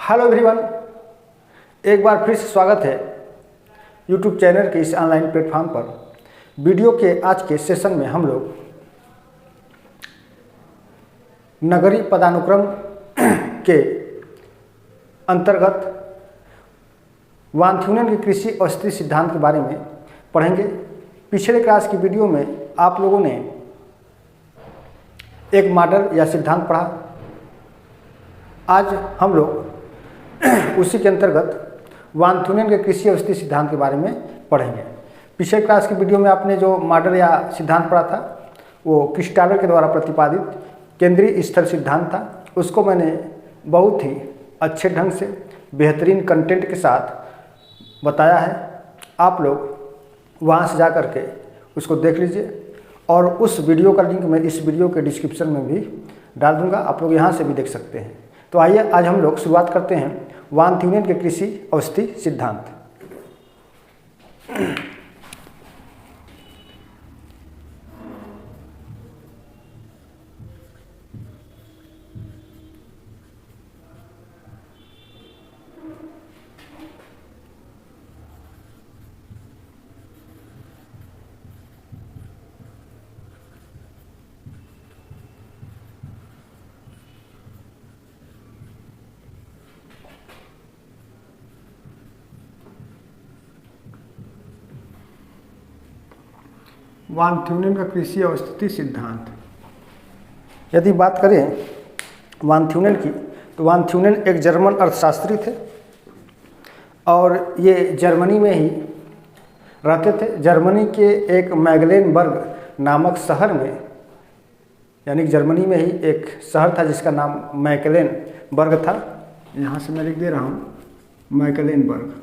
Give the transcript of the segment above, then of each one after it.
Hello everyone, एक बार फिर से स्वागत है यूट्यूब चैनल के इस ऑनलाइन प्लेटफॉर्म पर। वीडियो के आज के सेशन में हम लोग नगरीय पदानुक्रम के अंतर्गत वान थ्यूनेन के कृषि औषधि सिद्धांत के बारे में पढ़ेंगे। पिछले क्लास की वीडियो में आप लोगों ने एक मॉडल या सिद्धांत पढ़ा। आज हम लोग उसी के अंतर्गत वान थ्यूनेन के कृषि औषधि सिद्धांत के बारे में पढ़ेंगे। पिछले क्लास की वीडियो में आपने जो मॉडल या सिद्धांत पढ़ा था वो क्रिस्टालर के द्वारा प्रतिपादित केंद्रीय स्थल सिद्धांत था। उसको मैंने बहुत ही अच्छे ढंग से बेहतरीन कंटेंट के साथ बताया है। आप लोग वहाँ से जा कर के उसको देख लीजिए और उस वीडियो का लिंक मैं इस वीडियो के डिस्क्रिप्शन में भी डाल दूँगा, आप लोग यहाँ से भी देख सकते हैं। तो आइए आज हम लोग शुरुआत करते हैं वान थ्यूनेन के कृषि औषधि सिद्धांत। वान थ्यूनेन का कृषि औषधि सिद्धांत। यदि बात करें वान थ्यूनेन की, तो वान थ्यूनेन एक जर्मन अर्थशास्त्री थे और ये जर्मनी में ही रहते थे। जर्मनी के एक मैगलेनबर्ग नामक शहर में, यानी जर्मनी में ही एक शहर था जिसका नाम मैकलेनबर्ग था। यहाँ से मैं लिख दे रहा हूँ मैकलेनबर्ग।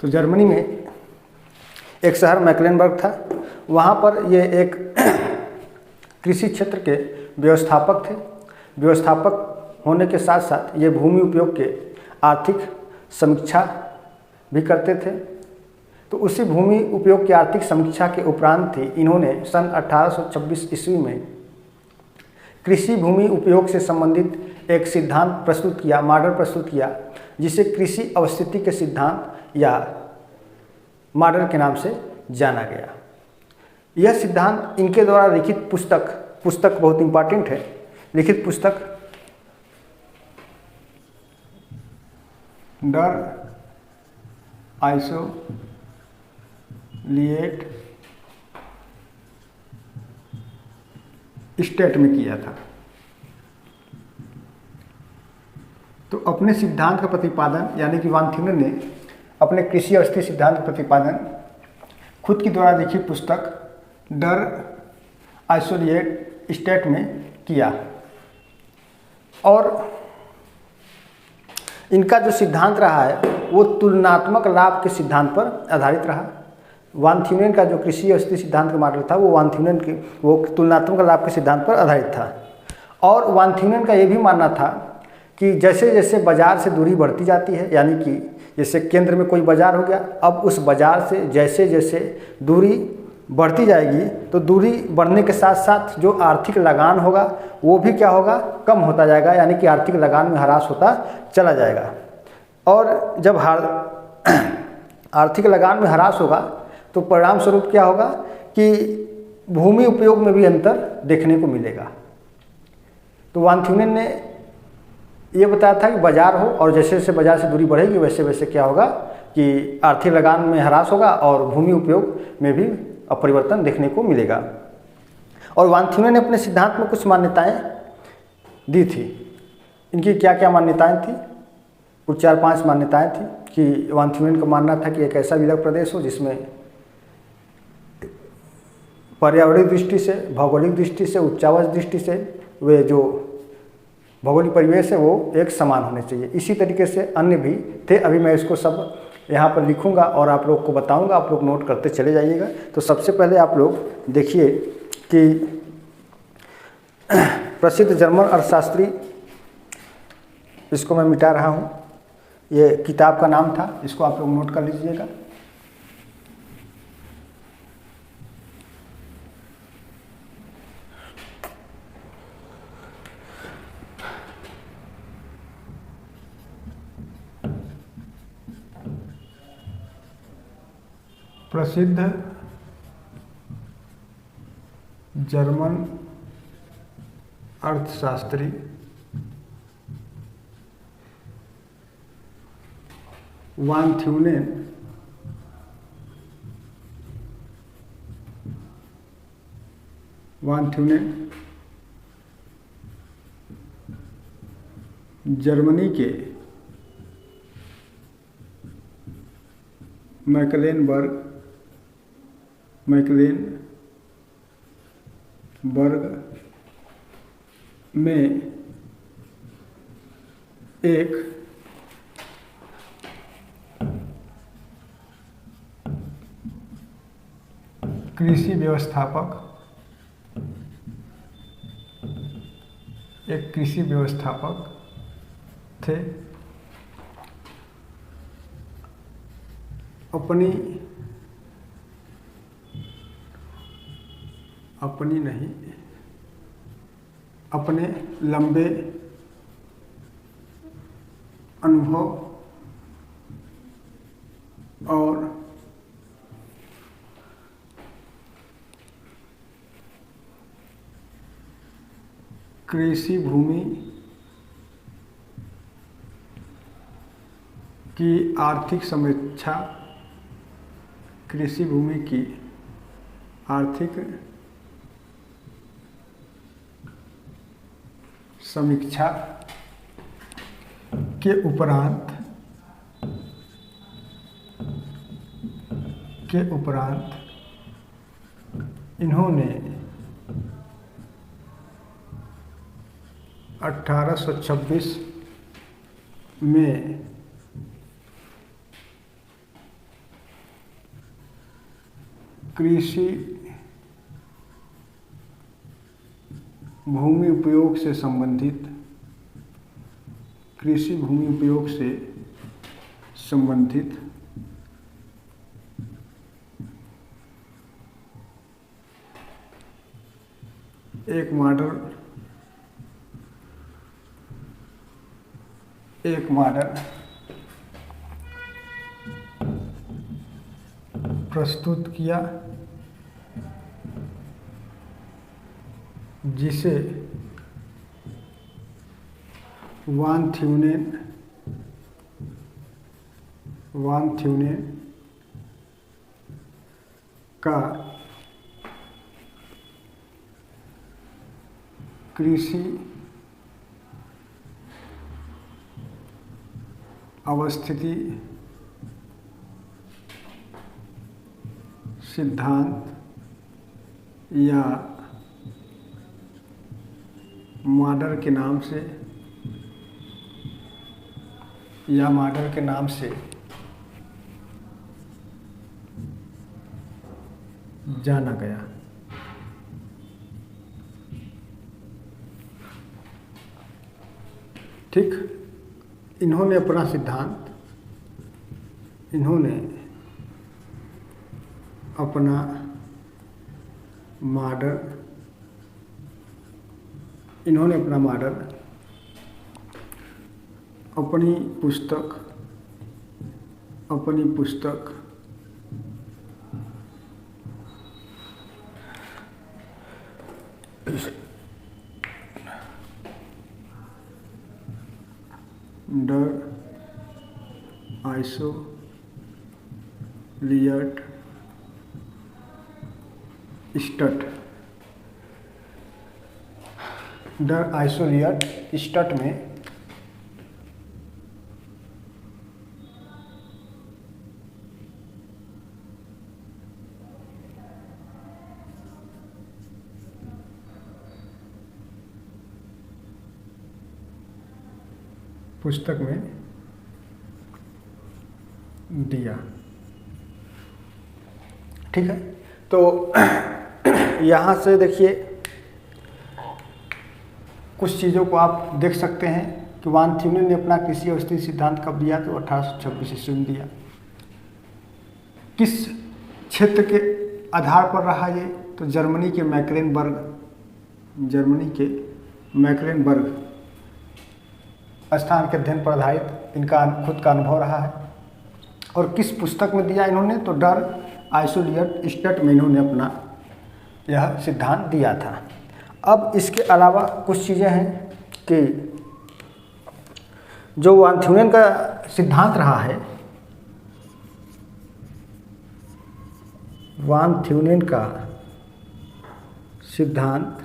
तो जर्मनी में एक शहर मैकलेनबर्ग था। वहाँ पर ये एक कृषि क्षेत्र के व्यवस्थापक थे। व्यवस्थापक होने के साथ साथ ये भूमि उपयोग के आर्थिक समीक्षा भी करते थे। तो उसी भूमि उपयोग की आर्थिक समीक्षा के उपरांत ही इन्होंने सन 1826 ईस्वी में कृषि भूमि उपयोग से संबंधित एक सिद्धांत प्रस्तुत किया, मॉडल प्रस्तुत किया, जिसे कृषि अवस्थिति के सिद्धांत या मॉडल के नाम से जाना गया। यह सिद्धांत इनके द्वारा लिखित पुस्तक बहुत इंपॉर्टेंट है। लिखित पुस्तक डर आइसोलिएट स्टेट में किया था। तो अपने सिद्धांत का प्रतिपादन, यानी कि वान थ्यूनेन ने अपने कृषि औषधि सिद्धांत का प्रतिपादन खुद की द्वारा लिखी पुस्तक डर आइसोलिएट स्टेट में किया। और इनका जो सिद्धांत रहा है वो तुलनात्मक लाभ के सिद्धांत पर आधारित रहा। वान थ्यूनेन का जो कृषि औषधि सिद्धांत का मॉडल था वो वान थ्यूनेन के वो तुलनात्मक लाभ के सिद्धांत पर आधारित था। और वान थ्यूनेन का ये भी मानना था कि जैसे जैसे बाजार से दूरी बढ़ती जाती है, यानी कि जैसे केंद्र में कोई बाजार हो गया, अब उस बाजार से जैसे जैसे दूरी बढ़ती जाएगी तो दूरी बढ़ने के साथ साथ जो आर्थिक लगान होगा वो भी क्या होगा, कम होता जाएगा, यानी कि आर्थिक लगान में ह्रास होता चला जाएगा। और जब आर्थिक लगान में ह्रास होगा तो परिणाम स्वरूप क्या होगा कि भूमि उपयोग में भी अंतर देखने को मिलेगा। तो वान थ्यूनेन ने ये बताया था कि बाजार हो और जैसे जैसे बाजार से दूरी बढ़ेगी वैसे वैसे क्या होगा कि आर्थिक लगान में ह्रास होगा और भूमि उपयोग में भी परिवर्तन देखने को मिलेगा। और वान थ्यूनेन ने अपने सिद्धांत में कुछ मान्यताएं दी थी। इनकी क्या क्या मान्यताएं थी? कुछ 4-5 मान्यताएं थी कि वान थ्यूनेन का मानना था कि एक ऐसा विलग प्रदेश हो जिसमें पर्यावरणीय दृष्टि से, भौगोलिक दृष्टि से, उच्चावच दृष्टि से वे जो भौगोलिक परिवेश है वो एक समान होने चाहिए। इसी तरीके से अन्य भी थे। अभी मैं इसको सब यहाँ पर लिखूंगा और आप लोग को बताऊंगा, आप लोग नोट करते चले जाइएगा। तो सबसे पहले आप लोग देखिए कि प्रसिद्ध जर्मन अर्थशास्त्री, इसको मैं मिटा रहा हूँ, ये किताब का नाम था, इसको आप लोग नोट कर लीजिएगा। प्रसिद्ध जर्मन अर्थशास्त्री वान थ्यूनेन जर्मनी के मैक्लेनबर्ग में एक कृषि व्यवस्थापक थे। अपने लंबे अनुभव और कृषि भूमि की आर्थिक समीक्षा के उपरांत इन्होंने 1826 में कृषि भूमि उपयोग से संबंधित एक मॉडल प्रस्तुत किया, जिसे वान थ्यूनेन का कृषि अवस्थिति सिद्धांत या मॉडल के नाम से जाना गया। ठीक, इन्होंने अपना मॉडल अपनी पुस्तक डर आइसोलियट स्टट में पुस्तक में दिया। ठीक है, तो यहाँ से देखिए कुछ चीज़ों को आप देख सकते हैं कि वान थ्यूनेन ने अपना कृषि अवस्थिति सिद्धांत कब दिया, तो 1826 ईस्वी में दिया। किस क्षेत्र के आधार पर रहा ये, तो जर्मनी के मैक्लेनबर्ग स्थान के अध्ययन पर आधारित इनका खुद का अनुभव रहा है। और किस पुस्तक में दिया इन्होंने, तो डर आइसोलियट स्टट में इन्होंने अपना यह सिद्धांत दिया था। अब इसके अलावा कुछ चीज़ें हैं कि जो वान थ्यूनेन का सिद्धांत रहा है, वान थ्यूनेन का सिद्धांत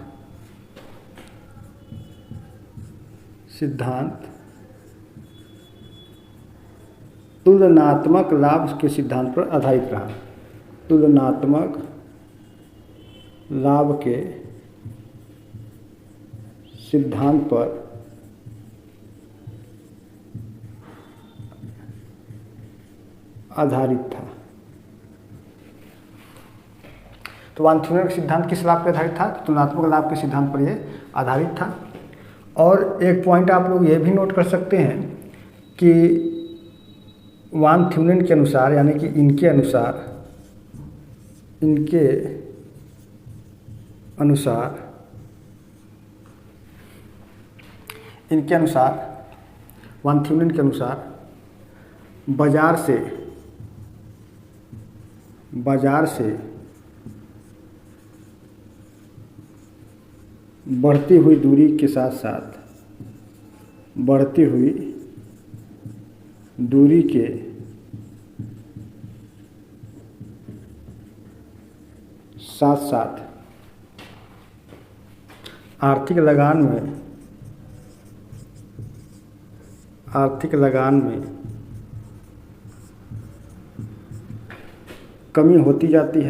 तुलनात्मक लाभ के सिद्धांत पर आधारित रहा। तुलनात्मक लाभ के सिद्धांत पर आधारित था। तो वान थ्यूनेन का सिद्धांत किस लाभ पर आधारित था? तुलनात्मक लाभ के सिद्धांत पर यह आधारित था। और एक पॉइंट आप लोग ये भी नोट कर सकते हैं कि वान थ्यूनेन के अनुसार, यानी कि इनके अनुसार वान थ्यूनेन के अनुसार बाजार से बढ़ती हुई दूरी के साथ साथ बढ़ती हुई दूरी के साथ साथ आर्थिक लगान में कमी होती जाती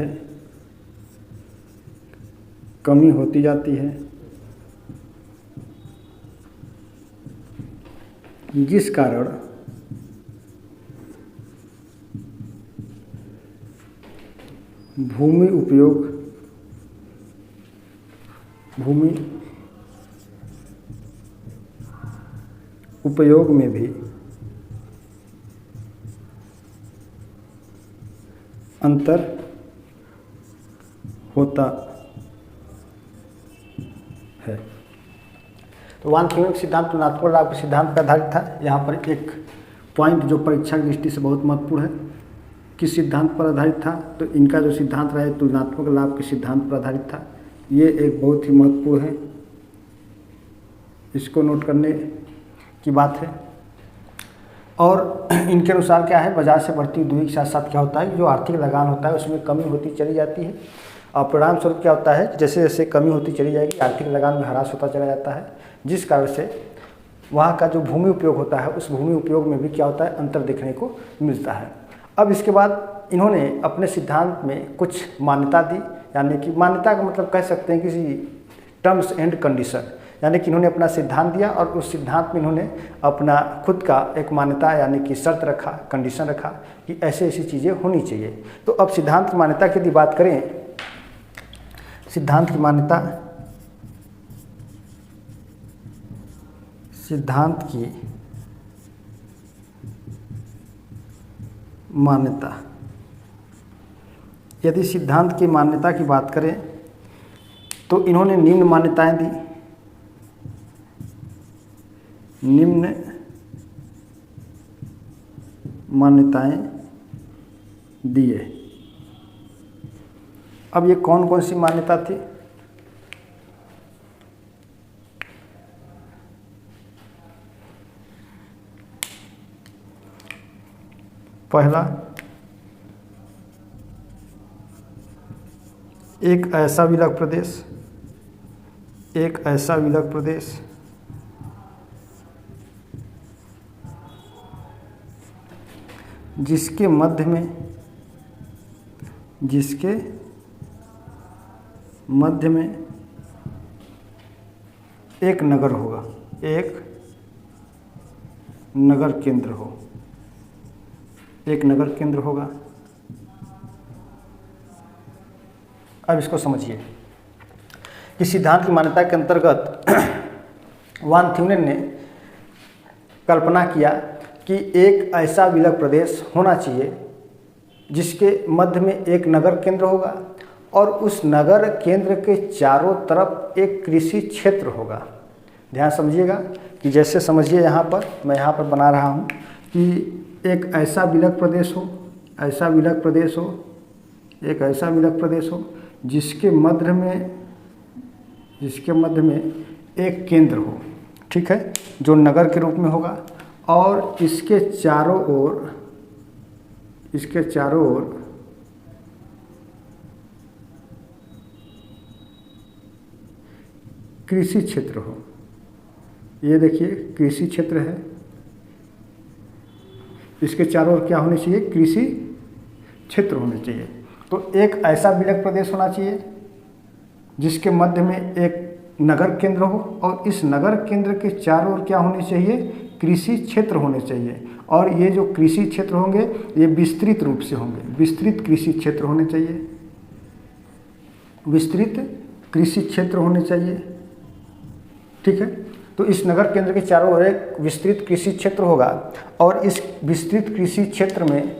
है जिस कारण भूमि उपयोग में भी अंतर होता है। तो वान थ्यूनेन का सिद्धांत तुलनात्मक लाभ के सिद्धांत पर आधारित था। यहाँ पर एक पॉइंट जो परीक्षा की दृष्टि से बहुत महत्वपूर्ण है, किस सिद्धांत पर आधारित था? तो इनका जो सिद्धांत रहा है तुलनात्मक लाभ के सिद्धांत पर आधारित था। ये एक बहुत ही महत्वपूर्ण है, इसको नोट करने की बात है। और इनके अनुसार क्या है, बाजार से बढ़ती दूरी के साथ साथ क्या होता है, जो आर्थिक लगान होता है उसमें कमी होती चली जाती है। और परिणाम स्वरूप क्या होता है, जैसे जैसे कमी होती चली जाएगी आर्थिक लगान में ह्रास होता चला जाता है, जिस कारण से वहाँ का जो भूमि उपयोग होता है उस भूमि उपयोग में भी क्या होता है, अंतर देखने को मिलता है। अब इसके बाद इन्होंने अपने सिद्धांत में कुछ मान्यता दी, यानी कि मान्यता का मतलब कह सकते हैं किसी टर्म्स एंड कंडीशन, यानी कि इन्होंने अपना सिद्धांत दिया और उस सिद्धांत में इन्होंने अपना खुद का एक मान्यता यानी कि शर्त रखा, कंडीशन रखा कि ऐसे ऐसी चीज़ें होनी चाहिए। तो अब सिद्धांत की मान्यता की यदि बात करें, सिद्धांत की मान्यता यदि सिद्धांत की मान्यता की बात करें तो इन्होंने निम्न मान्यताएं दी। दिए। अब ये कौन कौन सी मान्यता थी? पहला, एक ऐसा विलग प्रदेश जिसके मध्य में एक नगर होगा, एक नगर केंद्र होगा। अब इसको समझिए कि सिद्धांत की मान्यता के अंतर्गत वान थ्यूनेन ने कल्पना किया कि एक ऐसा विलग प्रदेश होना चाहिए जिसके मध्य में एक नगर केंद्र होगा और उस नगर केंद्र के चारों तरफ एक कृषि क्षेत्र होगा। ध्यान समझिएगा कि जैसे समझिए यहाँ पर मैं यहाँ पर बना रहा हूँ कि एक ऐसा विलग प्रदेश हो एक ऐसा विलक प्रदेश हो जिसके मध्य में एक केंद्र हो, ठीक है, जो नगर के रूप में होगा और इसके चारों ओर कृषि क्षेत्र हो। ये देखिए कृषि क्षेत्र है, इसके चारों ओर क्या होने चाहिए, कृषि क्षेत्र होने चाहिए। तो एक ऐसा विलक प्रदेश होना चाहिए जिसके मध्य में एक नगर केंद्र हो और इस नगर केंद्र के चारों ओर क्या होने चाहिए, कृषि क्षेत्र होने चाहिए। और ये जो कृषि क्षेत्र होंगे ये विस्तृत रूप से होंगे, विस्तृत कृषि क्षेत्र होने चाहिए, विस्तृत कृषि क्षेत्र होने चाहिए, ठीक है। तो इस नगर केंद्र के चारों ओर एक विस्तृत कृषि क्षेत्र होगा और इस विस्तृत कृषि क्षेत्र में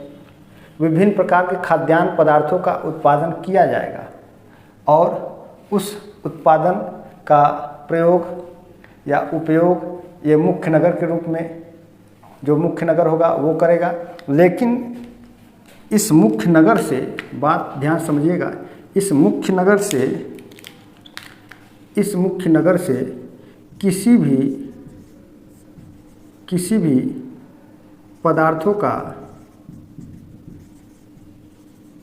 विभिन्न प्रकार के खाद्यान्न पदार्थों का उत्पादन किया जाएगा और उस उत्पादन का प्रयोग या उपयोग ये मुख्य नगर के रूप में, जो मुख्य नगर होगा वो करेगा। लेकिन इस मुख्य नगर से, बात ध्यान समझिएगा, इस मुख्य नगर से किसी भी पदार्थों का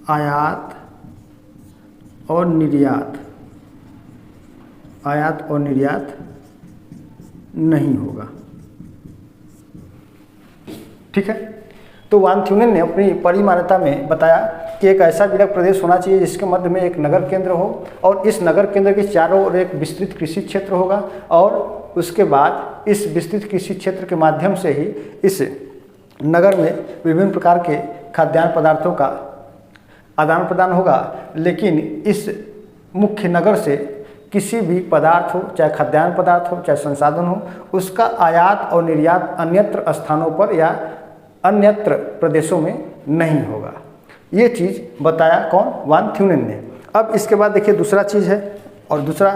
आयात और निर्यात नहीं होगा, ठीक है। तो वान थ्यूनेन ने अपनी परिमान्यता में बताया कि एक ऐसा विलक प्रदेश होना चाहिए जिसके मध्य में एक नगर केंद्र हो और इस नगर केंद्र के चारों ओर एक विस्तृत कृषि क्षेत्र होगा और उसके बाद इस विस्तृत कृषि क्षेत्र के माध्यम से ही इस नगर में विभिन्न प्रकार के खाद्यान्न पदार्थों का आदान प्रदान होगा। लेकिन इस मुख्य नगर से किसी भी पदार्थ हो, चाहे खाद्यान्न पदार्थ हो, चाहे संसाधन हो, उसका आयात और निर्यात अन्यत्र स्थानों पर या अन्यत्र प्रदेशों में नहीं होगा। ये चीज़ बताया कौन, वान थ्यूनेन ने। अब इसके बाद देखिए दूसरा चीज़ है, और दूसरा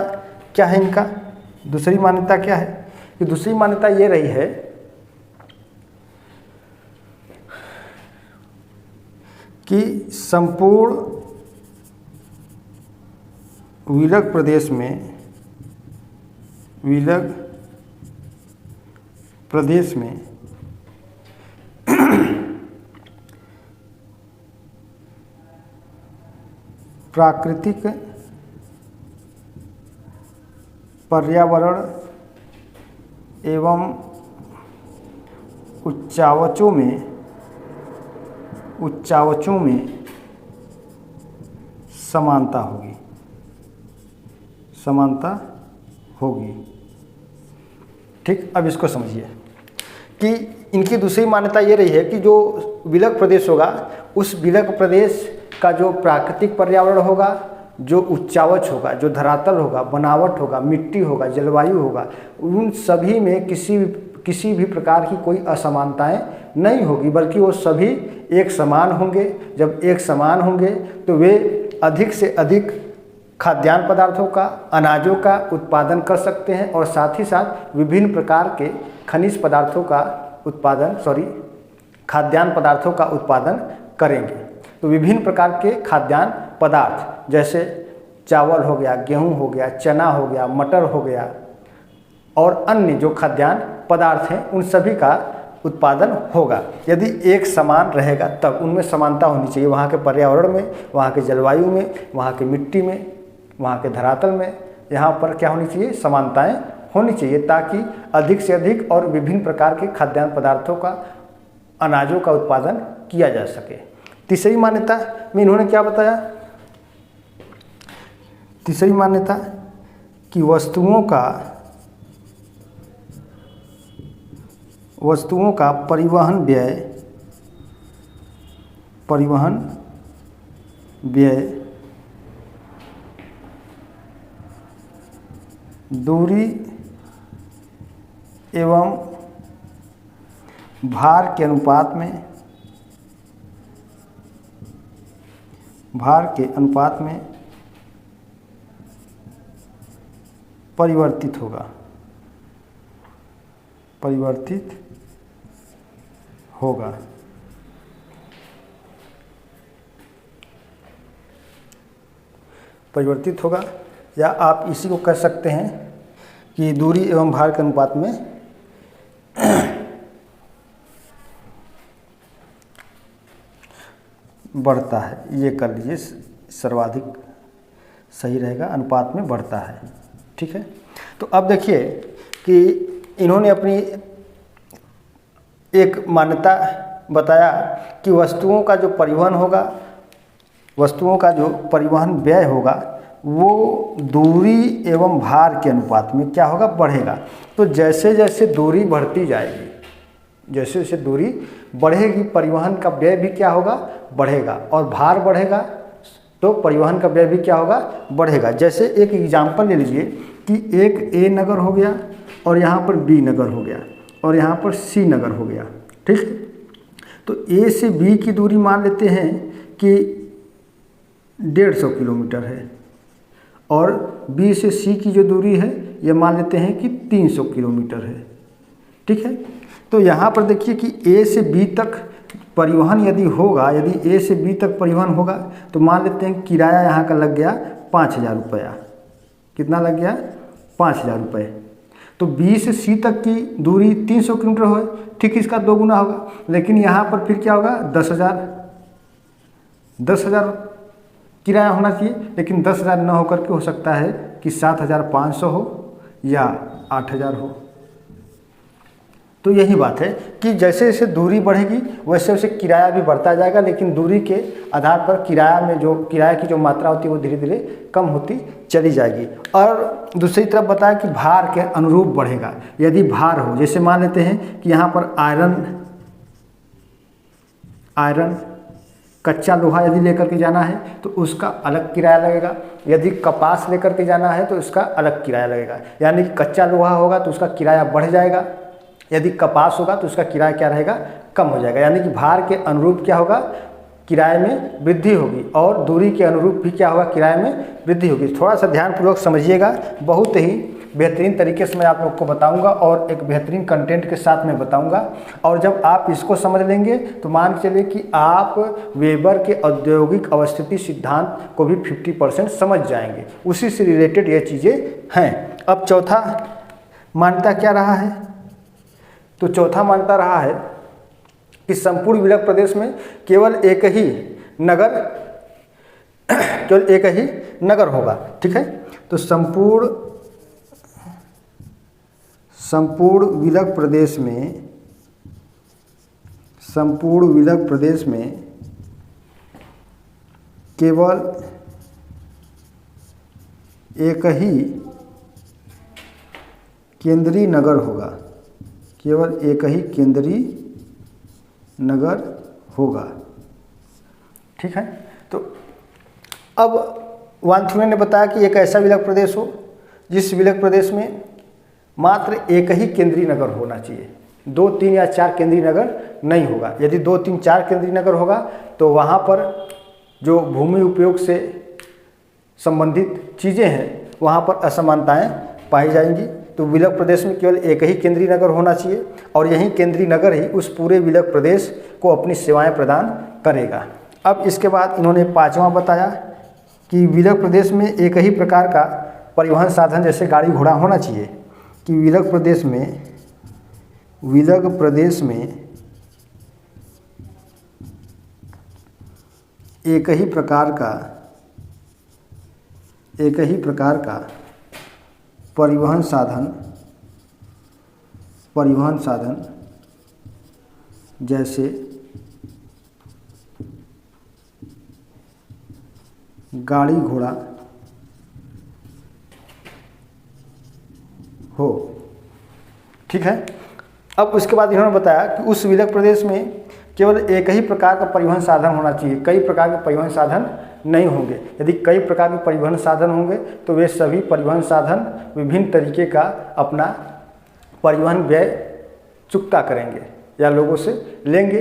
क्या है इनका, दूसरी मान्यता क्या है कि दूसरी मान्यता ये रही है कि संपूर्ण विलक प्रदेश में प्राकृतिक पर्यावरण एवं उच्चावचों में समानता होगी, ठीक। अब इसको समझिए कि इनकी दूसरी मान्यता ये रही है कि जो विलक प्रदेश होगा उस विलक प्रदेश का जो प्राकृतिक पर्यावरण होगा, जो उच्चावच होगा, जो धरातल होगा, बनावट होगा, मिट्टी होगा, जलवायु होगा, उन सभी में किसी भी प्रकार की कोई असमानताएं नहीं होगी, बल्कि वो सभी एक समान होंगे। जब एक समान होंगे तो वे अधिक से अधिक खाद्यान्न पदार्थों का, अनाजों का उत्पादन कर सकते हैं और साथ ही साथ विभिन्न प्रकार के खनिज पदार्थों का खाद्यान्न पदार्थों का उत्पादन करेंगे। तो विभिन्न प्रकार के खाद्यान्न पदार्थ जैसे चावल हो गया, गेहूं हो गया, चना हो गया, मटर हो गया और अन्य जो खाद्यान्न पदार्थ हैं उन सभी का उत्पादन होगा। यदि एक समान रहेगा तब उनमें समानता होनी चाहिए, वहाँ के पर्यावरण में, वहाँ के जलवायु में, वहाँ की मिट्टी में, वहाँ के धरातल में, यहाँ पर क्या होनी चाहिए, समानताएं होनी चाहिए, ताकि अधिक से अधिक और विभिन्न प्रकार के खाद्यान्न पदार्थों का, अनाजों का उत्पादन किया जा सके। तीसरी मान्यता में इन्होंने क्या बताया, तीसरी मान्यता कि वस्तुओं का परिवहन व्यय दूरी एवं भार के अनुपात में परिवर्तित होगा। परिवर्तित होगा, या आप इसी को कह सकते हैं कि दूरी एवं भार के अनुपात में बढ़ता है। ये कर लीजिए, सर्वाधिक सही रहेगा, अनुपात में बढ़ता है। ठीक है, तो अब देखिए कि इन्होंने अपनी एक मान्यता बताया कि वस्तुओं का जो परिवहन होगा, वस्तुओं का जो परिवहन व्यय होगा वो दूरी एवं भार के अनुपात में क्या होगा, बढ़ेगा। तो जैसे जैसे दूरी बढ़ती जाएगी, जैसे जैसे दूरी बढ़ेगी, परिवहन का व्यय भी क्या होगा, बढ़ेगा, और भार बढ़ेगा तो परिवहन का व्यय भी क्या होगा, बढ़ेगा। जैसे एक एग्जाम्पल ले लीजिए कि एक ए नगर हो गया और यहाँ पर बी नगर हो गया और यहाँ पर सी नगर हो गया। ठीक है, तो ए से बी की दूरी मान लेते हैं कि 150 किलोमीटर है, और बी से सी की जो दूरी है ये मान लेते हैं कि 300 किलोमीटर है। ठीक है, तो यहाँ पर देखिए कि ए से बी तक परिवहन यदि होगा, यदि ए से बी तक परिवहन होगा तो मान लेते हैं किराया यहाँ का लग गया 5,000 रुपया। कितना लग गया, 5,000 रुपये। तो बी से सी तक की दूरी 300 किलोमीटर हो, ठीक इसका 2 गुना होगा, लेकिन यहाँ पर फिर क्या होगा, 10,000 किराया होना चाहिए, लेकिन 10,000 न होकर के हो सकता है कि 7,500 हो या 8,000 हो। तो यही बात है कि जैसे जैसे दूरी बढ़ेगी वैसे वैसे किराया भी बढ़ता जाएगा, लेकिन दूरी के आधार पर किराया की जो मात्रा होती है वो धीरे धीरे कम होती चली जाएगी। और दूसरी तरफ बताया कि भार के अनुरूप बढ़ेगा। यदि भार हो, जैसे मान लेते हैं कि यहाँ पर आयरन कच्चा लोहा यदि लेकर के जाना है तो उसका अलग किराया लगेगा, यदि कपास लेकर के जाना है तो उसका अलग किराया लगेगा। यानी कि कच्चा लोहा होगा तो उसका किराया बढ़ जाएगा, यदि कपास होगा तो उसका किराया क्या रहेगा, कम हो जाएगा। यानी कि भार के अनुरूप क्या होगा, किराए में वृद्धि होगी, और दूरी के अनुरूप भी क्या होगा, किराए में वृद्धि होगी। थोड़ा सा ध्यानपूर्वक समझिएगा, बहुत ही बेहतरीन तरीके से मैं आप लोग को बताऊंगा और एक बेहतरीन कंटेंट के साथ में बताऊंगा। और जब आप इसको समझ लेंगे तो मान के चलिए कि आप वेबर के औद्योगिक अवस्थिति सिद्धांत को भी 50% समझ जाएंगे। उसी से रिलेटेड ये चीज़ें हैं। अब चौथा मान्यता क्या रहा है, तो चौथा मान्यता रहा है कि संपूर्ण विलग प्रदेश में केवल एक ही नगर होगा। ठीक है, तो संपूर्ण विलग प्रदेश में केवल एक ही केंद्रीय नगर होगा, केवल एक ही केंद्रीय नगर होगा। ठीक है, तो अब वानथुने ने बताया कि एक ऐसा विलग प्रदेश हो जिस विलग प्रदेश में मात्र एक ही केंद्रीय नगर होना चाहिए, 2, 3 या 4 केंद्रीय नगर नहीं होगा। यदि 2, 3, 4 केंद्रीय नगर होगा तो वहाँ पर जो भूमि उपयोग से संबंधित चीज़ें हैं वहाँ पर असमानताएं पाई जाएंगी। तो विलग प्रदेश में केवल एक ही केंद्रीय नगर होना चाहिए, और यही केंद्रीय नगर ही उस पूरे विलग प्रदेश को अपनी सेवाएं प्रदान करेगा। अब इसके बाद इन्होंने 5वां बताया कि विलग प्रदेश में एक ही प्रकार का परिवहन साधन जैसे गाड़ी घोड़ा होना चाहिए, कि विलग प्रदेश में एक ही प्रकार का परिवहन साधन जैसे गाड़ी घोड़ा हो। ठीक है, अब उसके बाद इन्होंने बताया कि उस विलग प्रदेश में केवल एक ही प्रकार का परिवहन साधन होना चाहिए, कई प्रकार के परिवहन साधन नहीं होंगे। यदि कई प्रकार के परिवहन साधन होंगे तो वे सभी परिवहन साधन विभिन्न तरीके का अपना परिवहन व्यय चुकता करेंगे या लोगों से लेंगे।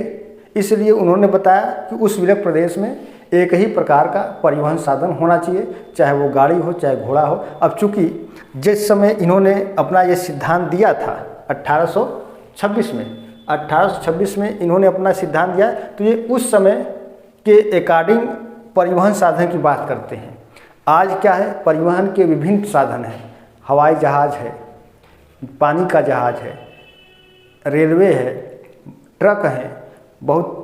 इसलिए उन्होंने बताया कि उस विलग प्रदेश में एक ही प्रकार का परिवहन साधन होना चाहिए, चाहे वो गाड़ी हो चाहे घोड़ा हो। अब चूँकि जिस समय इन्होंने अपना ये सिद्धांत दिया था 1826 में इन्होंने अपना सिद्धांत दिया, तो ये उस समय के अकॉर्डिंग परिवहन साधन की बात करते हैं। आज क्या है, परिवहन के विभिन्न साधन हैं, हवाई जहाज़ है, पानी का जहाज़ है, रेलवे है, ट्रक है, बहुत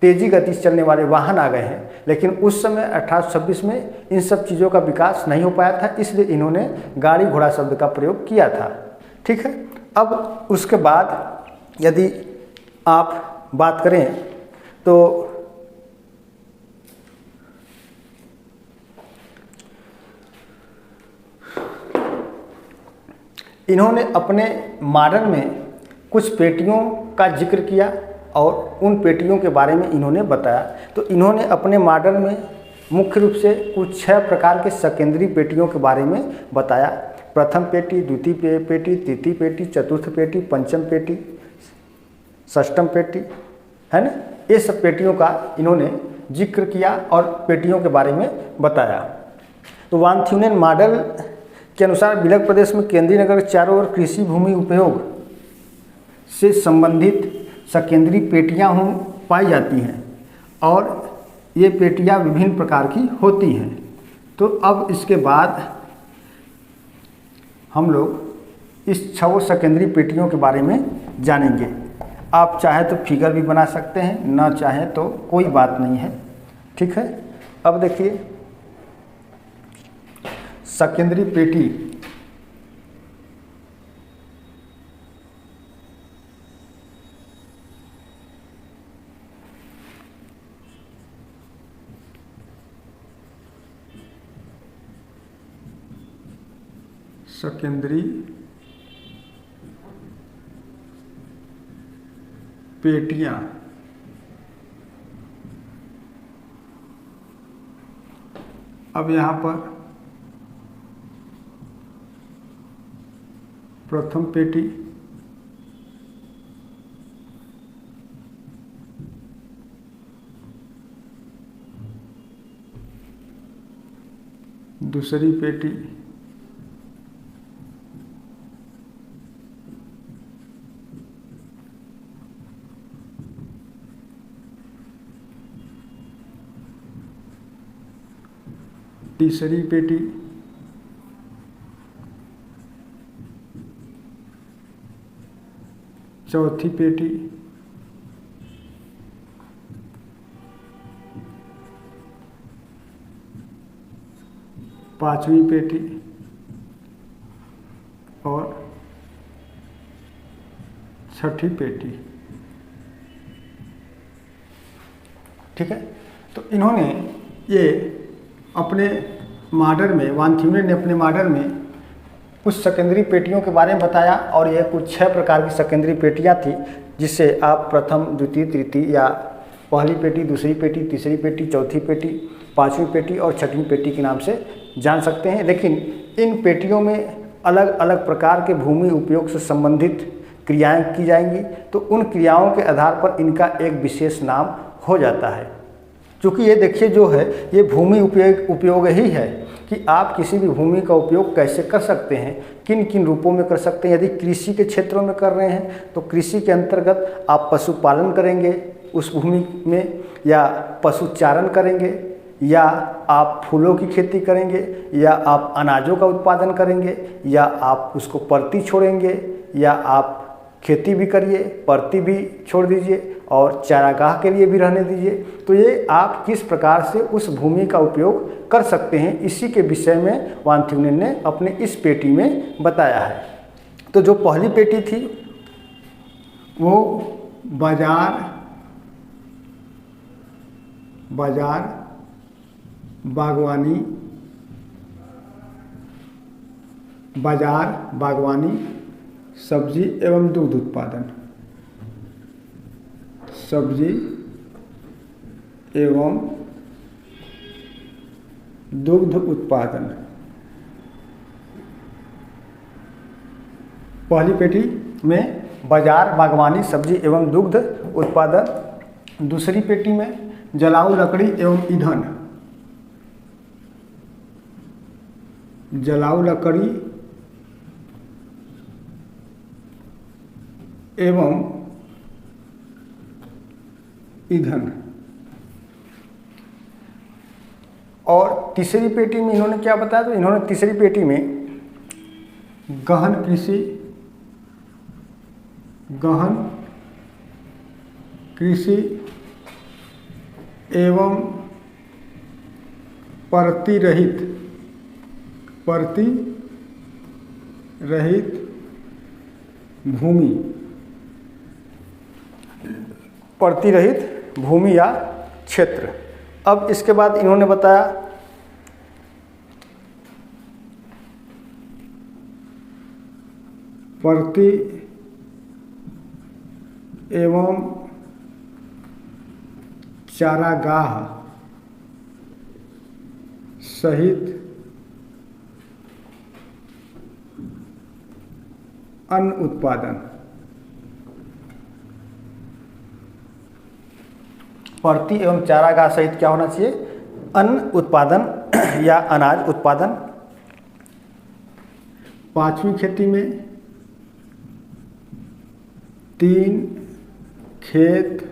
तेज़ी गति से चलने वाले वाहन आ गए हैं। लेकिन उस समय 1826 में इन सब चीज़ों का विकास नहीं हो पाया था, इसलिए इन्होंने गाड़ी घोड़ा शब्द का प्रयोग किया था। ठीक है। अब उसके बाद यदि आप बात करें तो इन्होंने अपने मॉडल में कुछ पेटियों का जिक्र किया और उन पेटियों के बारे में इन्होंने बताया। तो इन्होंने अपने मॉडल में मुख्य रूप से कुछ 6 प्रकार के सकेंद्री पेटियों के बारे में बताया। प्रथम पेटी, द्वितीय पेटी, तृतीय पेटी, चतुर्थ पेटी, पंचम पेटी, षष्ठम पेटी, है ना। ये सब पेटियों का इन्होंने जिक्र किया और पेटियों के बारे में बताया। तो वान थ्यूनेन मॉडल के अनुसार बिलग प्रदेश में केंद्रीय नगर के चारों ओर कृषि भूमि उपयोग से संबंधित सकेंद्री पेटियाँ पाई जाती हैं और ये पेटियाँ विभिन्न प्रकार की होती हैं। तो अब इसके बाद हम लोग इस 6 सकेंद्री पेटियों के बारे में जानेंगे। आप चाहे तो फिगर भी बना सकते हैं, ना चाहे तो कोई बात नहीं है। ठीक है। अब देखिए सकेंद्री पेटी सकेंद्री पेटियाँ अब यहाँ पर प्रथम पेटी, दूसरी पेटी, तीसरी पेटी, चौथी पेटी, पांचवी पेटी और छठी पेटी। ठीक है। तो इन्होंने ये अपने मॉडल में, वान थ्यूनेन ने अपने मॉडल में कुछ सकेंद्री पेटियों के बारे में बताया और यह कुछ 6 प्रकार की सकेंद्री पेटियां थी, जिससे आप प्रथम, द्वितीय, तृतीय या पहली पेटी, दूसरी पेटी, तीसरी पेटी, चौथी पेटी, पांचवी पेटी और छठवीं पेटी के नाम से जान सकते हैं। लेकिन इन पेटियों में अलग अलग प्रकार के भूमि उपयोग से संबंधित क्रियाएं की जाएंगी, तो उन क्रियाओं के आधार पर इनका एक विशेष नाम हो जाता है। क्योंकि ये देखिए जो है ये भूमि उपयोग ही है कि आप किसी भी भूमि का उपयोग कैसे कर सकते हैं, किन किन रूपों में कर सकते हैं। यदि कृषि के क्षेत्रों में कर रहे हैं तो कृषि के अंतर्गत आप पशुपालन करेंगे उस भूमि में, या पशुचारण करेंगे, या आप फूलों की खेती करेंगे, या आप अनाजों का उत्पादन करेंगे, या आप उसको परती छोड़ेंगे, या आप खेती भी करिए, परती भी छोड़ दीजिए और चारागाह के लिए भी रहने दीजिए। तो ये आप किस प्रकार से उस भूमि का उपयोग कर सकते हैं, इसी के विषय में वान थ्यूनेन ने अपने इस पेटी में बताया है। तो जो पहली पेटी थी वो बाजार बागवानी, सब्जी एवं दुग्ध उत्पादन, सब्जी एवं दुग्ध उत्पादन। पहली पेटी में बाजार, बागवानी, सब्जी एवं दुग्ध उत्पादन। दूसरी पेटी में जलाऊ लकड़ी एवं ईंधन, जलाऊ लकड़ी एवं ईंधन। और तीसरी पेटी में इन्होंने क्या बताया, तो इन्होंने तीसरी पेटी में गहन कृषि एवं परती रहित भूमि या क्षेत्र। अब इसके बाद इन्होंने बताया परती एवं चारागाह सहित अन्न उत्पादन। परती एवं चारागाह सहित क्या होना चाहिए, अन्न उत्पादन या अनाज उत्पादन। पांचवी खेती में 3 खेत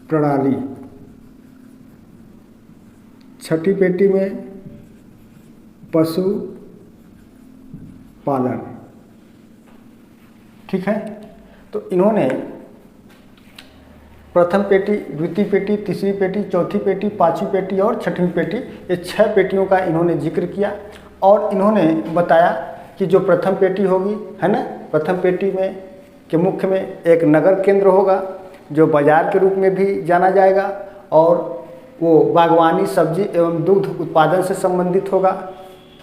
प्रणाली। छठी पेटी में पशु पालन। ठीक है, तो इन्होंने प्रथम पेटी, द्वितीय पेटी, तीसरी पेटी, चौथी पेटी, पांचवी पेटी और छठवीं पेटी, ये 6 पेटियों का इन्होंने जिक्र किया। और इन्होंने बताया कि जो प्रथम पेटी होगी, है ना, प्रथम पेटी में के मुख्य में एक नगर केंद्र होगा जो बाजार के रूप में भी जाना जाएगा, और वो बागवानी, सब्जी एवं दुग्ध उत्पादन से संबंधित होगा।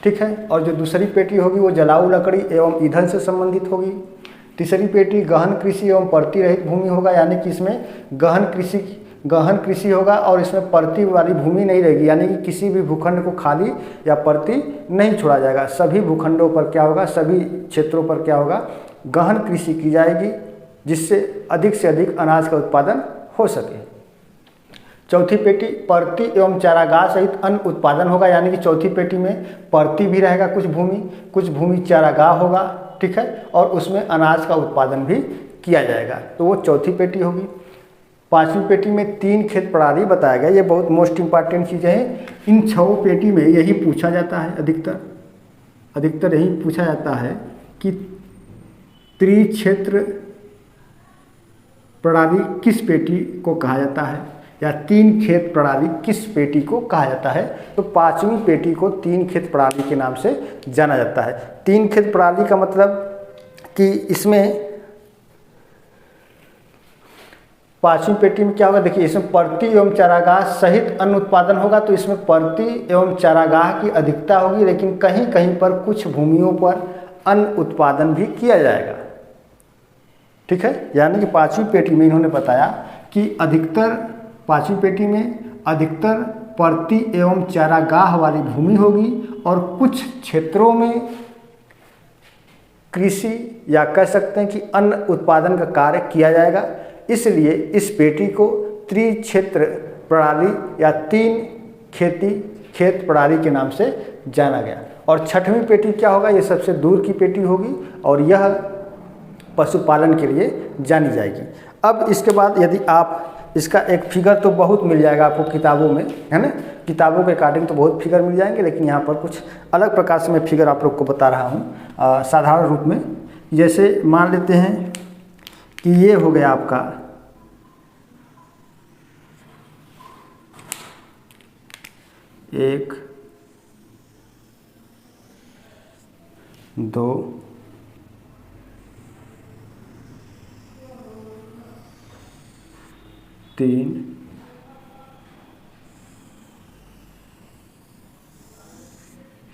ठीक है, और जो दूसरी पेटी होगी वो जलाऊ लकड़ी एवं ईंधन से संबंधित होगी। तीसरी पेटी गहन कृषि एवं परती रहित भूमि होगा, यानी कि इसमें गहन कृषि होगा और इसमें परती वाली भूमि नहीं रहेगी, यानी कि किसी भी भूखंड को खाली या परती नहीं छोड़ा जाएगा। सभी भूखंडों पर क्या होगा, सभी क्षेत्रों पर क्या होगा, गहन कृषि की जाएगी, जिससे अधिक से अधिक अनाज का उत्पादन हो सके। चौथी पेटी परती एवं चारागाह सहित अन्न उत्पादन होगा, यानी कि चौथी पेटी में परती भी रहेगा कुछ भूमि चारागाह होगा। ठीक है, और उसमें अनाज का उत्पादन भी किया जाएगा, तो वो चौथी पेटी होगी। पांचवी पेटी में 3 खेत प्रणाली बताया गया। ये बहुत मोस्ट इंपॉर्टेंट चीज़ें हैं। इन 6 पेटी में यही पूछा जाता है, अधिकतर यही पूछा जाता है कि त्रिक्षेत्र प्रणाली किस पेटी को कहा जाता है, या 3 खेत प्रणाली किस पेटी को कहा जाता है। तो पांचवी पेटी को 3 खेत प्रणाली के नाम से जाना जाता है। 3 खेत प्रणाली का मतलब कि इसमें पांचवी पेटी में क्या होगा, देखिए इसमें परती एवं चारागाह सहित अन्न उत्पादन होगा, तो इसमें परती एवं चारागाह की अधिकता होगी, लेकिन कहीं कहीं पर कुछ भूमियों पर अन्न उत्पादन भी किया जाएगा। ठीक है, यानी कि पांचवी पेटी में इन्होंने बताया कि पांचवी पेटी में अधिकतर परती एवं चारागाह वाली भूमि होगी, और कुछ क्षेत्रों में कृषि या कह सकते हैं कि अन्न उत्पादन का कार्य किया जाएगा। इसलिए इस पेटी को त्रिक्षेत्र प्रणाली या 3 खेत प्रणाली के नाम से जाना गया। और छठवीं पेटी क्या होगा, ये सबसे दूर की पेटी होगी, और यह पशुपालन के लिए जानी जाएगी। अब इसके बाद यदि आप इसका एक फिगर तो बहुत मिल जाएगा आपको किताबों में, है ना, किताबों के अकॉर्डिंग तो बहुत फिगर मिल जाएंगे, लेकिन यहाँ पर कुछ अलग प्रकार से मैं फिगर आप लोग को बता रहा हूँ साधारण रूप में। जैसे मान लेते हैं कि ये हो गया आपका 1, 2, 3,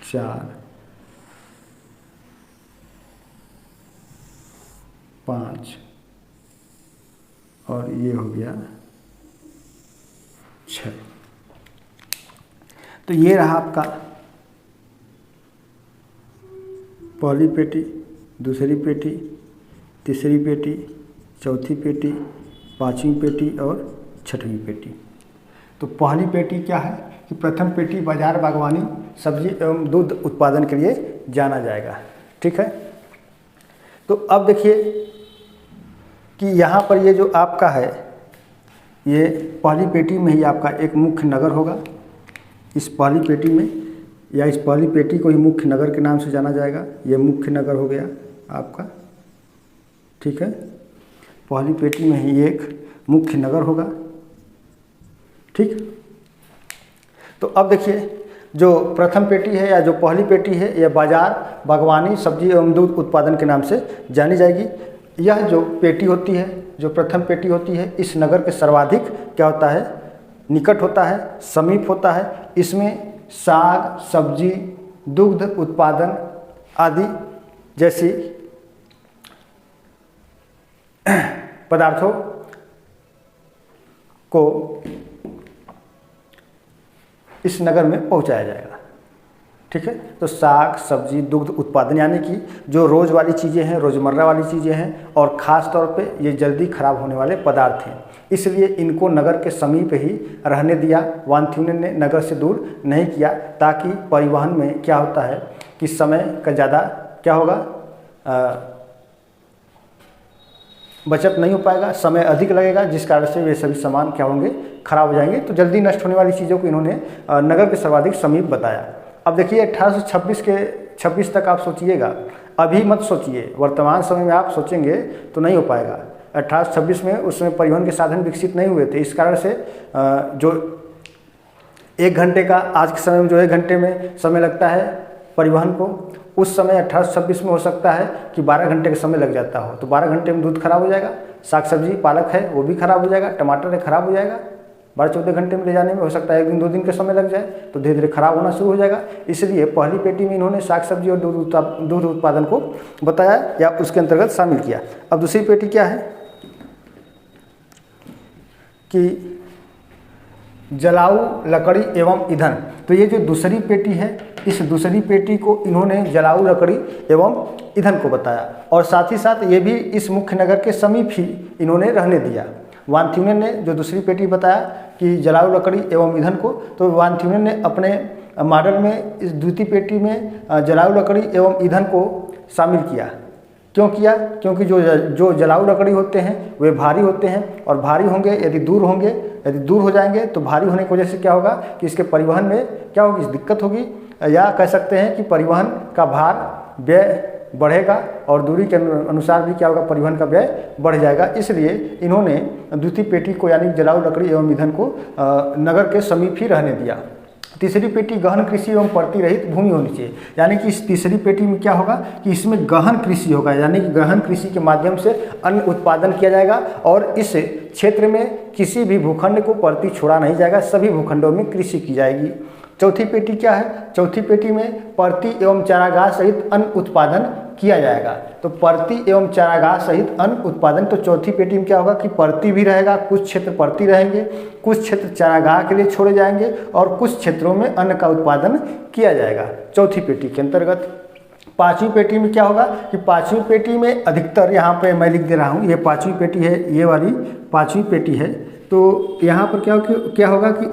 4, 5 और ये हो गया 6। तो ये रहा आपका पहली पेटी, दूसरी पेटी, तीसरी पेटी, चौथी पेटी, पांचवी पेटी और छठवीं पेटी। तो पहली पेटी क्या है कि प्रथम पेटी बाजार, बागवानी, सब्जी एवं दूध उत्पादन के लिए जाना जाएगा। ठीक है, तो अब देखिए कि यहाँ पर ये जो आपका है, ये पहली पेटी में ही आपका एक मुख्य नगर होगा, इस पहली पेटी में या इस पहली पेटी को ही मुख्य नगर के नाम से जाना जाएगा। ये मुख्य नगर हो गया आपका, ठीक है। पहली पेटी में ही एक मुख्य नगर होगा, ठीक। तो अब देखिए, जो प्रथम पेटी है या जो पहली पेटी है, यह बाजार, बागवानी, सब्जी एवं दूध उत्पादन के नाम से जानी जाएगी। यह जो पेटी होती है, जो प्रथम पेटी होती है, इस नगर के सर्वाधिक क्या होता है, निकट होता है, समीप होता है। इसमें साग, सब्जी, दुग्ध उत्पादन आदि जैसी पदार्थों को इस नगर में पहुंचाया जाएगा, ठीक है। तो साग, सब्जी, दुग्ध उत्पादन यानी कि जो रोज़ वाली चीज़ें हैं, रोज़मर्रा वाली चीज़ें हैं, और ख़ास तौर पे ये जल्दी ख़राब होने वाले पदार्थ हैं, इसलिए इनको नगर के समीप ही रहने दिया। वान थ्यूनेन ने नगर से दूर नहीं किया, ताकि परिवहन में क्या होता है कि समय का ज़्यादा क्या होगा, बचत नहीं हो पाएगा, समय अधिक लगेगा, जिस कारण से वे सभी सामान क्या होंगे, खराब हो जाएंगे। तो जल्दी नष्ट होने वाली चीज़ों को इन्होंने नगर के सर्वाधिक समीप बताया। अब देखिए 1826 तक आप सोचिएगा, अभी मत सोचिए, वर्तमान समय में आप सोचेंगे तो नहीं हो पाएगा। 1826 में उसमें परिवहन के साधन विकसित नहीं हुए थे, इस कारण से जो 1 घंटे का आज के समय में जो 1 घंटे में समय लगता है परिवहन को, उस समय 1826 में हो सकता है कि 12 घंटे का समय लग जाता हो। तो 12 घंटे में दूध खराब हो जाएगा, साग सब्जी, पालक है वो भी खराब हो जाएगा, टमाटर है खराब हो जाएगा। 12-14 घंटे में ले जाने में हो सकता है 1 दिन 2 दिन का समय लग जाए, तो धीरे धीरे खराब होना शुरू हो जाएगा। इसलिए पहली पेटी में इन्होंने साग सब्जी और दूध उत्पादन को बताया या उसके अंतर्गत शामिल किया। अब दूसरी पेटी क्या है कि जलाऊ लकड़ी एवं ईंधन। तो ये जो दूसरी पेटी है, इस दूसरी पेटी को इन्होंने जलाऊ लकड़ी एवं ईंधन को बताया, और साथ ही साथ ये भी इस मुख्य नगर के समीप ही इन्होंने रहने दिया। वान थ्यूनेन ने जो दूसरी पेटी बताया कि जलाऊ लकड़ी एवं ईंधन को, तो वान थ्यूनेन ने अपने मॉडल में इस द्वितीय पेटी में जलाऊ लकड़ी एवं ईंधन को शामिल किया। क्यों किया? क्योंकि जो जलाऊ लकड़ी होते हैं वे भारी होते हैं, और भारी होंगे यदि दूर हो जाएंगे तो भारी होने की वजह से क्या होगा कि इसके परिवहन में क्या होगी, दिक्कत होगी, या कह सकते हैं कि परिवहन का भार, व्यय बढ़ेगा, और दूरी के अनुसार भी क्या होगा, परिवहन का व्यय बढ़ जाएगा। इसलिए इन्होंने द्वितीय पेटी को यानी जलाऊ लकड़ी एवं ईंधन को नगर के समीप ही रहने दिया। तीसरी पेटी गहन कृषि एवं परती रहित भूमि होनी चाहिए, यानी कि इस तीसरी पेटी में क्या होगा कि इसमें गहन कृषि होगा, यानी कि गहन कृषि के माध्यम से अन्न उत्पादन किया जाएगा, और इस क्षेत्र में किसी भी भूखंड को परती छोड़ा नहीं जाएगा, सभी भूखंडों में कृषि की जाएगी। चौथी पेटी क्या है? चौथी पेटी में परती एवं चारागाह सहित अन्न उत्पादन किया जाएगा। तो परती एवं चारागाह सहित अन्न उत्पादन, तो चौथी पेटी में क्या होगा कि परती भी रहेगा, कुछ क्षेत्र परती रहेंगे, कुछ क्षेत्र चारागाह के लिए छोड़े जाएंगे, और कुछ क्षेत्रों में अन्न का उत्पादन किया जाएगा चौथी पेटी के अंतर्गत। पांचवी पेटी में क्या होगा कि पांचवी पेटी में अधिकतर, यहाँ पे मैं लिख दे रहा हूँ, ये पांचवी पेटी है, ये वाली पांचवी पेटी है। तो यहाँ पर क्या होगा कि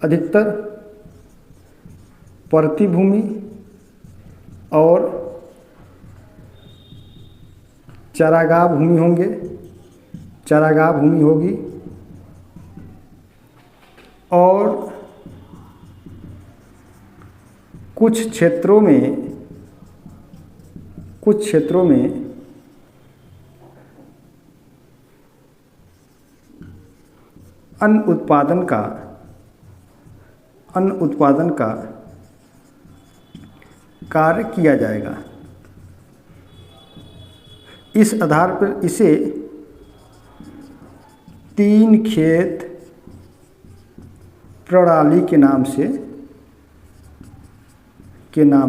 अधिकतर परती भूमि और चारागाह भूमि होंगे, चारागाह भूमि होगी, और कुछ क्षेत्रों में अन्न उत्पादन का कार्य किया जाएगा। इस आधार पर इसे 3 खेत प्रणाली के नाम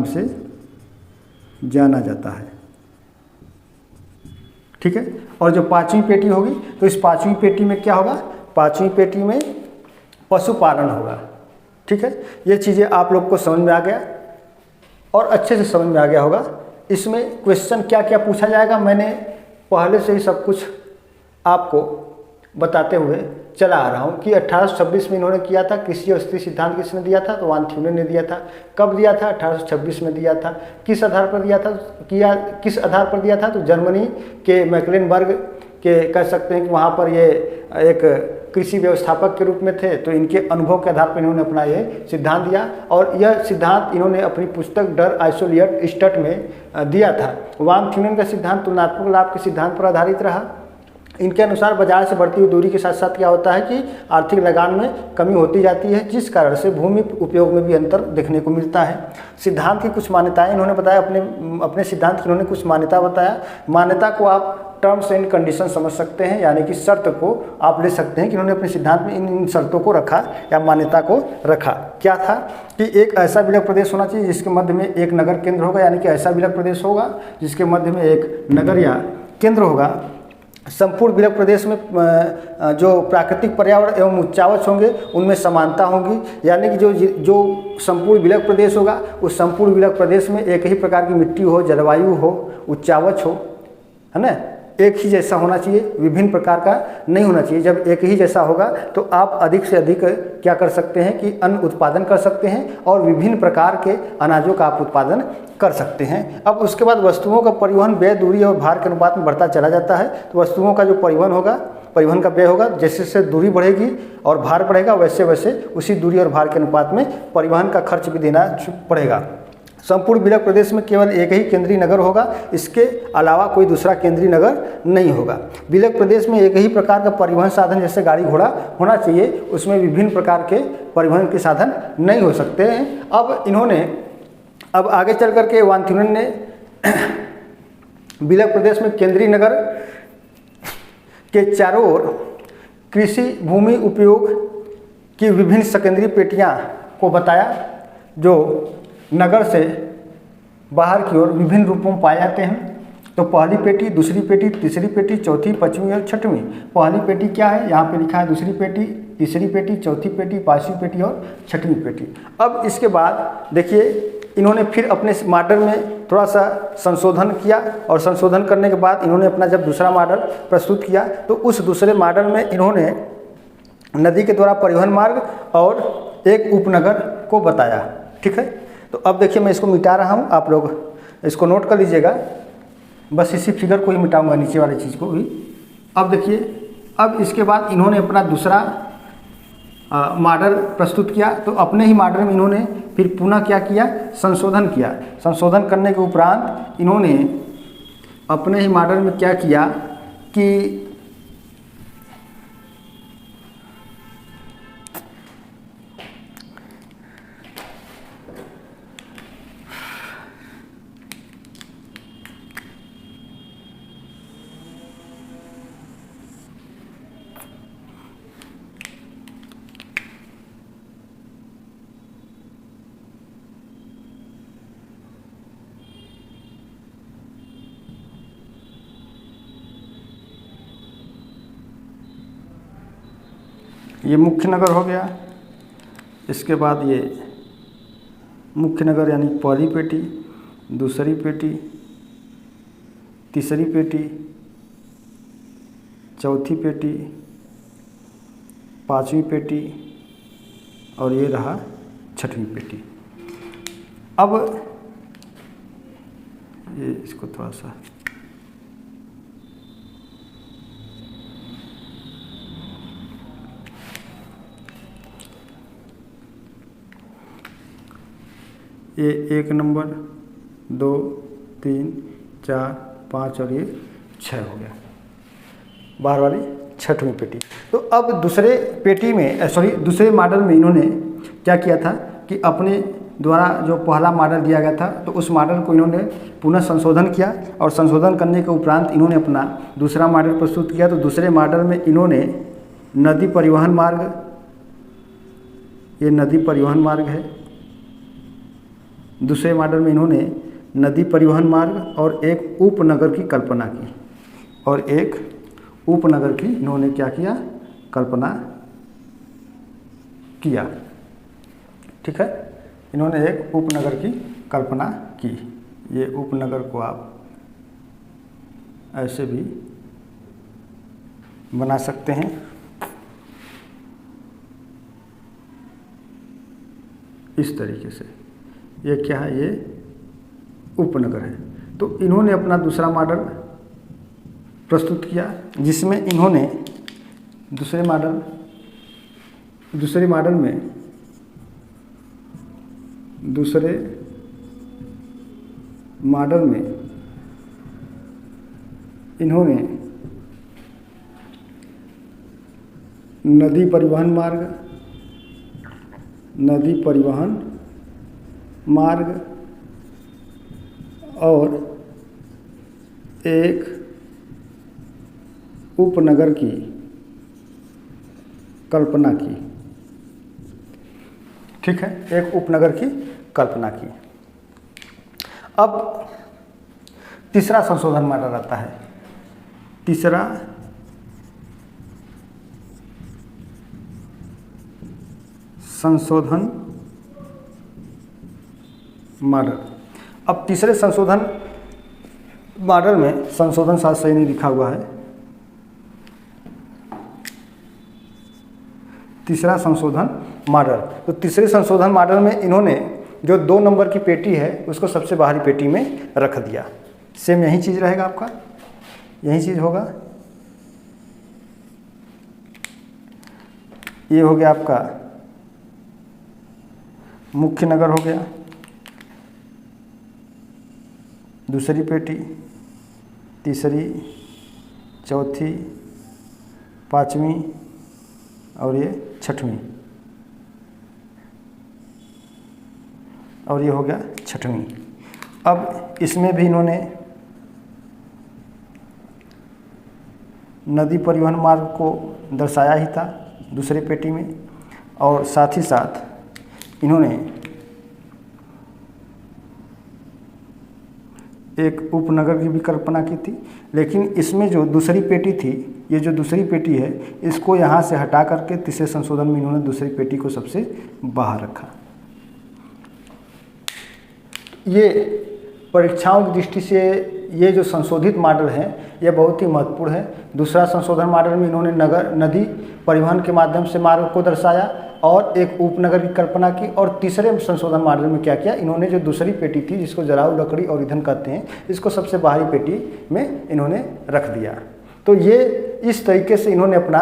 से जाना जाता है, ठीक है। और जो पांचवी पेटी होगी, तो इस पांचवी पेटी में क्या होगा, पांचवी पेटी में पशुपालन होगा, ठीक है। ये चीज़ें आप लोग को समझ में आ गया और अच्छे से समझ में आ गया होगा। इसमें क्वेश्चन क्या क्या पूछा जाएगा मैंने पहले से ही सब कुछ आपको बताते हुए चला आ रहा हूँ कि 1826 में इन्होंने किया था। कृषि और स्थिति सिद्धांत किसने दिया था? तो वान थ्यूनेन ने दिया था। कब दिया था? 1826 में दिया था। किस आधार पर दिया था? किस आधार पर दिया था? तो जर्मनी के मैक्लेनबर्ग के कह सकते हैं कि वहाँ पर ये एक कृषि व्यवस्थापक के रूप में थे, तो इनके अनुभव के आधार पर इन्होंने अपना ये सिद्धांत दिया और यह सिद्धांत इन्होंने अपनी पुस्तक डर आइसोलिएट स्टट में दिया था। वान थ्यूनेन का सिद्धांत तुलनात्मक लाभ के सिद्धांत पर आधारित रहा। इनके अनुसार बाजार से बढ़ती हुई दूरी के साथ साथ क्या होता है कि आर्थिक लगान में कमी होती जाती है, जिस कारण से भूमि उपयोग में भी अंतर देखने को मिलता है। सिद्धांत की कुछ मान्यताएं इन्होंने बताया, अपने सिद्धांत की इन्होंने कुछ मान्यता बताया। मान्यता को आप टर्म्स एंड कंडीशन समझ सकते हैं, यानी कि शर्त को आप ले सकते हैं कि इन्होंने अपने सिद्धांत में इन शर्तों को रखा या मान्यता को रखा। क्या था कि एक ऐसा विलय प्रदेश होना चाहिए जिसके मध्य में एक नगर केंद्र होगा, यानी कि ऐसा विलय प्रदेश होगा जिसके मध्य में एक नगर या केंद्र होगा। संपूर्ण विलय प्रदेश में जो प्राकृतिक पर्यावरण एवं उच्चावच होंगे उनमें समानता होगी, यानी कि जो संपूर्ण विलय प्रदेश होगा उस संपूर्ण विलय प्रदेश में एक ही प्रकार की मिट्टी हो, जलवायु हो, उच्चावच हो, है ना, एक ही जैसा होना चाहिए, विभिन्न प्रकार का नहीं होना चाहिए। जब एक ही जैसा होगा तो आप अधिक से अधिक क्या कर सकते हैं कि अन्न उत्पादन कर सकते हैं और विभिन्न प्रकार के अनाजों का आप उत्पादन कर सकते हैं। अब उसके बाद वस्तुओं का परिवहन व्यय, दूरी और भार के अनुपात में बढ़ता चला जाता है। तो वस्तुओं का जो परिवहन होगा, परिवहन का व्यय होगा, जैसे जैसे दूरी बढ़ेगी और भार बढ़ेगा वैसे वैसे उसी दूरी और भार के अनुपात में परिवहन का खर्च भी देना पड़ेगा। संपूर्ण विलय प्रदेश में केवल एक ही केंद्रीय नगर होगा, इसके अलावा कोई दूसरा केंद्रीय नगर नहीं होगा। विलय प्रदेश में एक ही प्रकार का परिवहन साधन जैसे गाड़ी घोड़ा होना चाहिए, उसमें विभिन्न प्रकार के परिवहन के साधन नहीं हो सकते हैं। अब आगे चल करके वान थ्यूनेन ने विलय प्रदेश में केंद्रीय नगर के चारों ओर कृषि भूमि उपयोग की विभिन्न सेकेंडरी पेटियां को बताया, जो नगर से बाहर की ओर विभिन्न रूपों में पाए जाते हैं। तो पहली पेटी, दूसरी पेटी, तीसरी पेटी, चौथी, पांचवी और छठवीं। पहली पेटी क्या है, यहाँ पे लिखा है दूसरी पेटी, तीसरी पेटी, चौथी पेटी, पांचवी पेटी और छठवीं पेटी। अब इसके बाद देखिए इन्होंने फिर अपने मॉडल में थोड़ा सा संशोधन किया और संशोधन करने के बाद इन्होंने अपना जब दूसरा मॉडल प्रस्तुत किया तो उस दूसरे मॉडल में इन्होंने नदी के द्वारा परिवहन मार्ग और एक उपनगर को बताया। ठीक है, तो अब देखिए मैं इसको मिटा रहा हूँ, आप लोग इसको नोट कर लीजिएगा, बस इसी फिगर को ही मिटाऊंगा, नीचे वाली चीज़ को भी। अब देखिए, अब इसके बाद इन्होंने अपना दूसरा मॉडल प्रस्तुत किया। तो अपने ही मॉडल में इन्होंने फिर पुनः क्या किया, संशोधन किया। संशोधन करने के उपरांत इन्होंने अपने ही मॉडल में क्या किया कि ये मुख्य नगर हो गया। इसके बाद ये मुख्य नगर यानी पहली पेटी, दूसरी पेटी, तीसरी पेटी, चौथी पेटी, पांचवी पेटी और ये रहा छठवीं पेटी। अब ये इसको थोड़ा सा ये 1 नंबर, 2, 3, 4, 5 और ये 6 हो गया, बाहर वाली छठवीं पेटी। तो अब दूसरे पेटी में दूसरे मॉडल में इन्होंने क्या किया था कि अपने द्वारा जो पहला मॉडल दिया गया था तो उस मॉडल को इन्होंने पुनः संशोधन किया और संशोधन करने के उपरांत इन्होंने अपना दूसरा मॉडल प्रस्तुत किया। तो दूसरे मॉडल में इन्होंने नदी परिवहन मार्ग, ये नदी परिवहन मार्ग है, दूसरे मॉडल में इन्होंने नदी परिवहन मार्ग और एक उपनगर की कल्पना की, और एक उपनगर की इन्होंने क्या किया, कल्पना किया। ठीक है, इन्होंने एक उपनगर की कल्पना की। ये उपनगर को आप ऐसे भी बना सकते हैं, इस तरीके से। ये क्या है, ये उपनगर है। तो इन्होंने अपना दूसरा मॉडल प्रस्तुत किया जिसमें इन्होंने दूसरे मॉडल दूसरे मॉडल में इन्होंने नदी परिवहन मार्ग और एक उपनगर की कल्पना की। ठीक है, एक उपनगर की कल्पना की। अब तीसरा संशोधन मॉडल आता है। तीसरा संशोधन मॉडल। अब तीसरे संशोधन मॉडल में संशोधन शायद सही नहीं लिखा हुआ है। तीसरा संशोधन मॉडल, तो तीसरे संशोधन मॉडल में इन्होंने जो 2 नंबर की पेटी है उसको सबसे बाहरी पेटी में रख दिया। सेम यही चीज़ रहेगा, आपका यही चीज़ होगा। ये हो गया आपका मुख्य नगर हो गया, दूसरी पेटी, तीसरी, चौथी, पांचवी और ये छठवीं, और ये हो गया छठवीं। अब इसमें भी इन्होंने नदी परिवहन मार्ग को दर्शाया ही था दूसरे पेटी में, और साथ ही साथ इन्होंने एक उपनगर की भी कल्पना की थी। लेकिन इसमें जो दूसरी पेटी थी, ये जो दूसरी पेटी है, इसको यहाँ से हटा करके तीसरे संशोधन में इन्होंने दूसरी पेटी को सबसे बाहर रखा। ये परीक्षाओं की दृष्टि से ये जो संशोधित मॉडल है ये बहुत ही महत्वपूर्ण है। दूसरा संशोधन मॉडल में इन्होंने नदी परिवहन के माध्यम से मार्ग को दर्शाया और एक उपनगर की कल्पना की। और तीसरे संशोधन मॉडल में क्या किया, इन्होंने जो दूसरी पेटी थी जिसको जलाऊ लकड़ी और ईंधन कहते हैं, इसको सबसे बाहरी पेटी में इन्होंने रख दिया। तो ये इस तरीके से इन्होंने अपना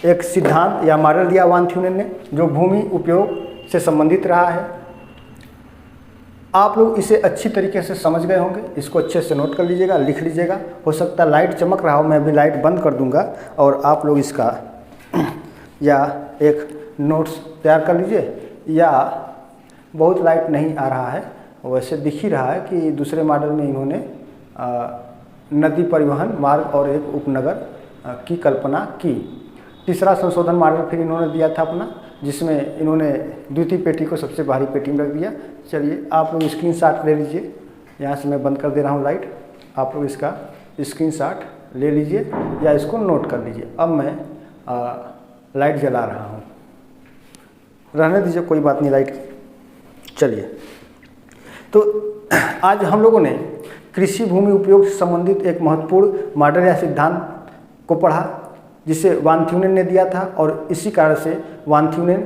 एक सिद्धांत या मॉडल दिया वान थ्यूनेन ने, जो भूमि उपयोग से संबंधित रहा है। आप लोग इसे अच्छी तरीके से समझ गए होंगे। इसको अच्छे से नोट कर लीजिएगा, लिख लीजिएगा। हो सकता है लाइट चमक रहा हो, मैं अभी लाइट बंद कर दूंगा और आप लोग इसका या एक नोट्स तैयार कर लीजिए। या बहुत लाइट नहीं आ रहा है, वैसे दिख ही रहा है कि दूसरे मॉडल में इन्होंने नदी परिवहन मार्ग और एक उपनगर की कल्पना की। तीसरा संशोधन मॉडल फिर इन्होंने दिया था अपना, जिसमें इन्होंने द्वितीय पेटी को सबसे बाहरी पेटी में रख दिया। चलिए आप लोग स्क्रीनशॉट ले लीजिए। यहाँ से मैं बंद कर दे रहा हूँ लाइट, आप लोग इसका स्क्रीनशॉट ले लीजिए या इसको नोट कर लीजिए। अब मैं लाइट जला रहा हूँ, रहने दीजिए, कोई बात नहीं लाइट की। चलिए, तो आज हम लोगों ने कृषि भूमि उपयोग से संबंधित एक महत्वपूर्ण मॉडल या सिद्धांत को पढ़ा, जिसे वान थ्यूनेन ने दिया था। और इसी कारण से वान थ्यूनेन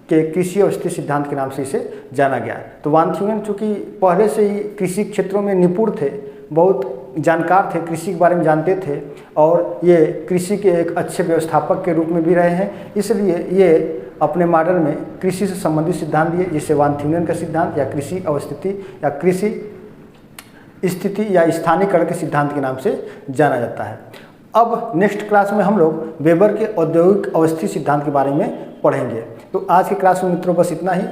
के कृषि अवस्थिति सिद्धांत के नाम से इसे जाना गया। तो वान थ्यूनेन चूँकि पहले से ही कृषि क्षेत्रों में निपुण थे, बहुत जानकार थे, कृषि के बारे में जानते थे, और ये कृषि के एक अच्छे व्यवस्थापक के रूप में भी रहे हैं। इसलिए ये अपने मॉडल में कृषि से संबंधित सिद्धांत दिए, जिसे वान थ्यूनेन का सिद्धांत या कृषि अवस्थिति या कृषि स्थिति या स्थानीयकरण के सिद्धांत के नाम से जाना जाता है। अब नेक्स्ट क्लास में हम लोग वेबर के औद्योगिक अवस्थिति सिद्धांत के बारे में पढ़ेंगे। तो आज की क्लास में मित्रों बस इतना ही।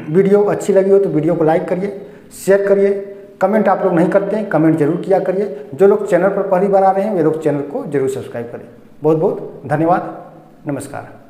वीडियो अच्छी लगी हो तो वीडियो को लाइक करिए, शेयर करिए। कमेंट आप लोग नहीं करते हैं, कमेंट जरूर किया करिए। जो लोग चैनल पर पहली बार आ रहे हैं वे लोग चैनल को जरूर सब्सक्राइब करें। बहुत बहुत धन्यवाद, नमस्कार।